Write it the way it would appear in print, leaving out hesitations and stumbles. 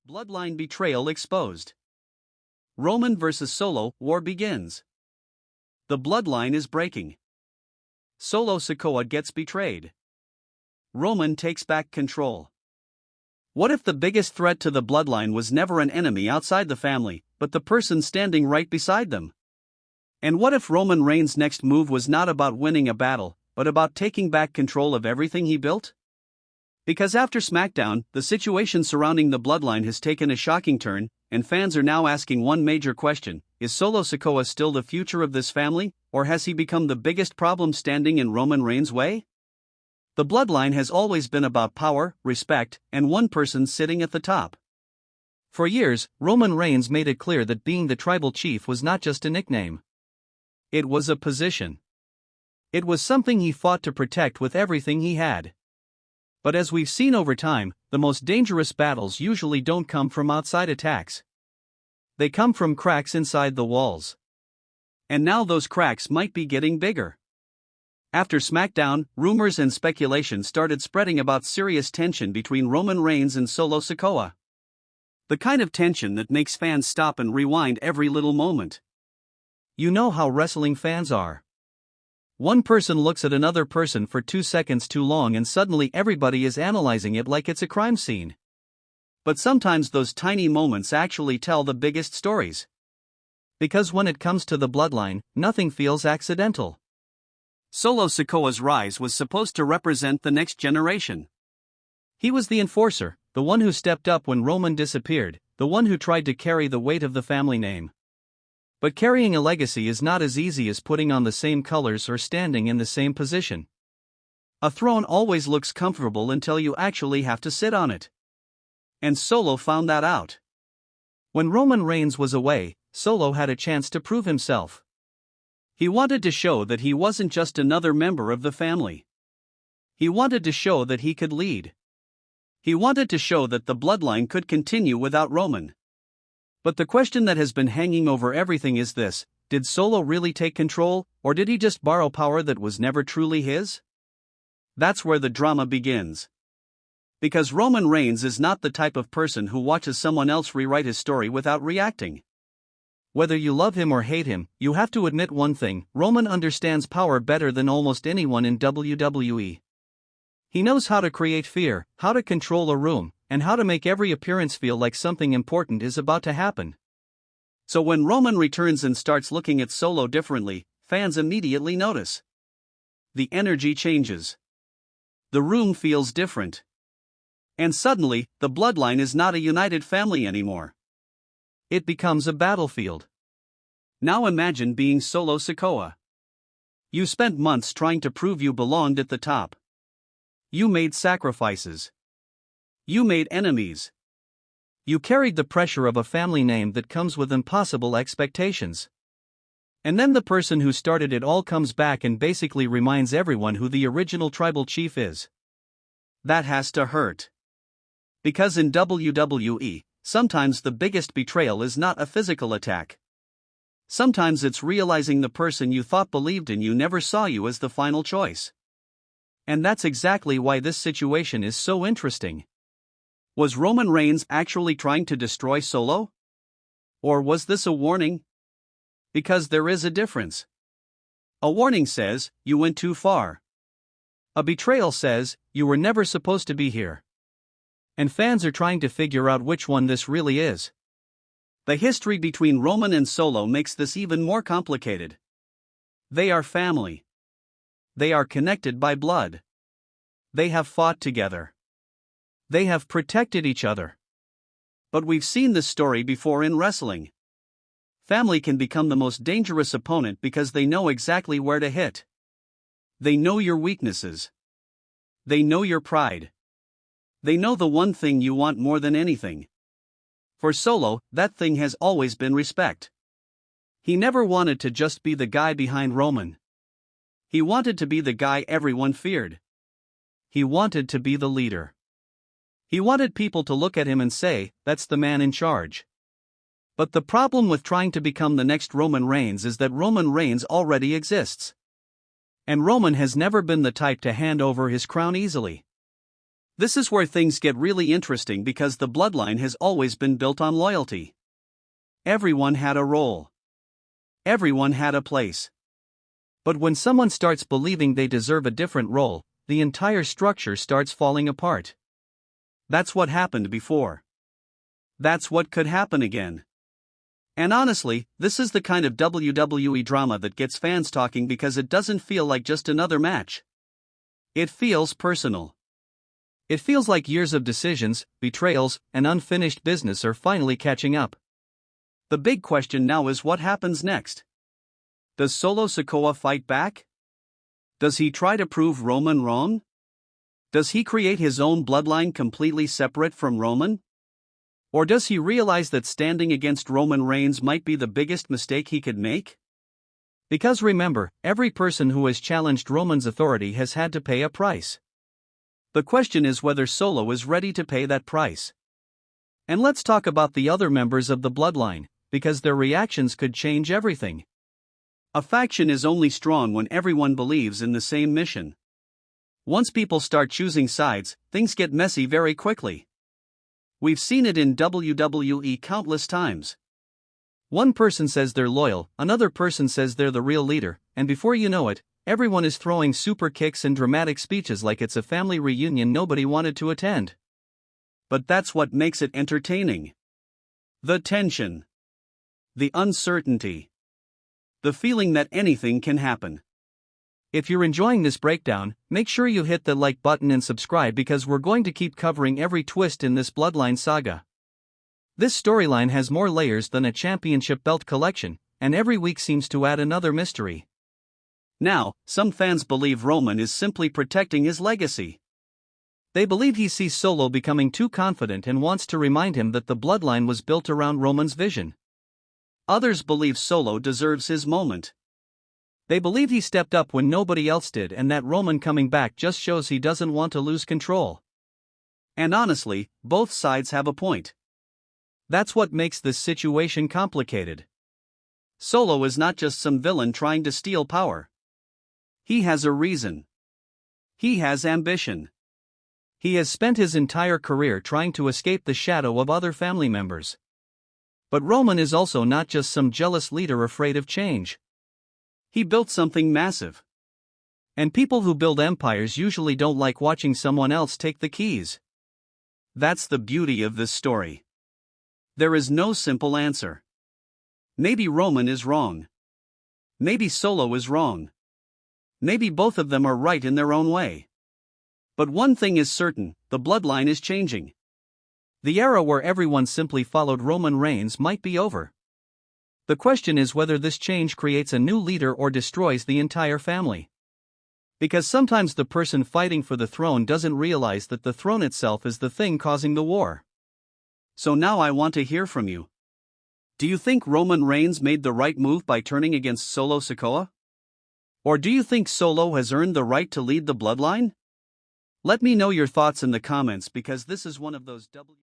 Bloodline betrayal exposed. Roman vs. Solo war begins. The bloodline is breaking. Solo Sikoa gets betrayed. Roman takes back control. What if the biggest threat to the bloodline was never an enemy outside the family, but the person standing right beside them? And what if Roman Reigns' next move was not about winning a battle, but about taking back control of everything he built? Because after SmackDown, the situation surrounding the bloodline has taken a shocking turn, and fans are now asking one major question: is Solo Sikoa still the future of this family, or has he become the biggest problem standing in Roman Reigns' way? The bloodline has always been about power, respect, and one person sitting at the top. For years, Roman Reigns made it clear that being the tribal chief was not just a nickname. It was a position. It was something he fought to protect with everything he had. But as we've seen over time, the most dangerous battles usually don't come from outside attacks. They come from cracks inside the walls. And now those cracks might be getting bigger. After SmackDown, rumors and speculation started spreading about serious tension between Roman Reigns and Solo Sikoa. The kind of tension that makes fans stop and rewind every little moment. You know how wrestling fans are. One person looks at another person for 2 seconds too long and suddenly everybody is analyzing it like it's a crime scene. But sometimes those tiny moments actually tell the biggest stories. Because when it comes to the bloodline, nothing feels accidental. Solo Sikoa's rise was supposed to represent the next generation. He was the enforcer, the one who stepped up when Roman disappeared, the one who tried to carry the weight of the family name. But carrying a legacy is not as easy as putting on the same colors or standing in the same position. A throne always looks comfortable until you actually have to sit on it. And Solo found that out. When Roman Reigns was away, Solo had a chance to prove himself. He wanted to show that he wasn't just another member of the family. He wanted to show that he could lead. He wanted to show that the bloodline could continue without Roman. But the question that has been hanging over everything is this: did Solo really take control, or did he just borrow power that was never truly his? That's where the drama begins. Because Roman Reigns is not the type of person who watches someone else rewrite his story without reacting. Whether you love him or hate him, you have to admit one thing: Roman understands power better than almost anyone in WWE. He knows how to create fear, how to control a room, and how to make every appearance feel like something important is about to happen. So when Roman returns and starts looking at Solo differently, fans immediately notice. The energy changes. The room feels different. And suddenly, the bloodline is not a united family anymore. It becomes a battlefield. Now imagine being Solo Sikoa. You spent months trying to prove you belonged at the top. You made sacrifices. You made enemies. You carried the pressure of a family name that comes with impossible expectations. And then the person who started it all comes back and basically reminds everyone who the original tribal chief is. That has to hurt. Because in WWE, sometimes the biggest betrayal is not a physical attack. Sometimes it's realizing the person you thought believed in you never saw you as the final choice. And that's exactly why this situation is so interesting. Was Roman Reigns actually trying to destroy Solo? Or was this a warning? Because there is a difference. A warning says, you went too far. A betrayal says, you were never supposed to be here. And fans are trying to figure out which one this really is. The history between Roman and Solo makes this even more complicated. They are family. They are connected by blood. They have fought together. They have protected each other. But we've seen this story before in wrestling. Family can become the most dangerous opponent because they know exactly where to hit. They know your weaknesses. They know your pride. They know the one thing you want more than anything. For Solo, that thing has always been respect. He never wanted to just be the guy behind Roman. He wanted to be the guy everyone feared. He wanted to be the leader. He wanted people to look at him and say, that's the man in charge. But the problem with trying to become the next Roman Reigns is that Roman Reigns already exists. And Roman has never been the type to hand over his crown easily. This is where things get really interesting because the bloodline has always been built on loyalty. Everyone had a role. Everyone had a place. But when someone starts believing they deserve a different role, the entire structure starts falling apart. That's what happened before. That's what could happen again. And honestly, this is the kind of WWE drama that gets fans talking because it doesn't feel like just another match. It feels personal. It feels like years of decisions, betrayals, and unfinished business are finally catching up. The big question now is what happens next? Does Solo Sikoa fight back? Does he try to prove Roman wrong? Does he create his own bloodline completely separate from Roman? Or does he realize that standing against Roman Reigns might be the biggest mistake he could make? Because remember, every person who has challenged Roman's authority has had to pay a price. The question is whether Solo is ready to pay that price. And let's talk about the other members of the bloodline, because their reactions could change everything. A faction is only strong when everyone believes in the same mission. Once people start choosing sides, things get messy very quickly. We've seen it in WWE countless times. One person says they're loyal, another person says they're the real leader, and before you know it, everyone is throwing super kicks and dramatic speeches like it's a family reunion nobody wanted to attend. But that's what makes it entertaining. The tension. The uncertainty. The feeling that anything can happen. If you're enjoying this breakdown, make sure you hit the like button and subscribe because we're going to keep covering every twist in this bloodline saga. This storyline has more layers than a championship belt collection, and every week seems to add another mystery. Now, some fans believe Roman is simply protecting his legacy. They believe he sees Solo becoming too confident and wants to remind him that the bloodline was built around Roman's vision. Others believe Solo deserves his moment. They believe he stepped up when nobody else did and that Roman coming back just shows he doesn't want to lose control. And honestly, both sides have a point. That's what makes this situation complicated. Solo is not just some villain trying to steal power. He has a reason. He has ambition. He has spent his entire career trying to escape the shadow of other family members. But Roman is also not just some jealous leader afraid of change. He built something massive. And people who build empires usually don't like watching someone else take the keys. That's the beauty of this story. There is no simple answer. Maybe Roman is wrong. Maybe Solo is wrong. Maybe both of them are right in their own way. But one thing is certain, the bloodline is changing. The era where everyone simply followed Roman Reigns might be over. The question is whether this change creates a new leader or destroys the entire family. Because sometimes the person fighting for the throne doesn't realize that the throne itself is the thing causing the war. So now I want to hear from you. Do you think Roman Reigns made the right move by turning against Solo Sikoa? Or do you think Solo has earned the right to lead the bloodline? Let me know your thoughts in the comments because this is one of those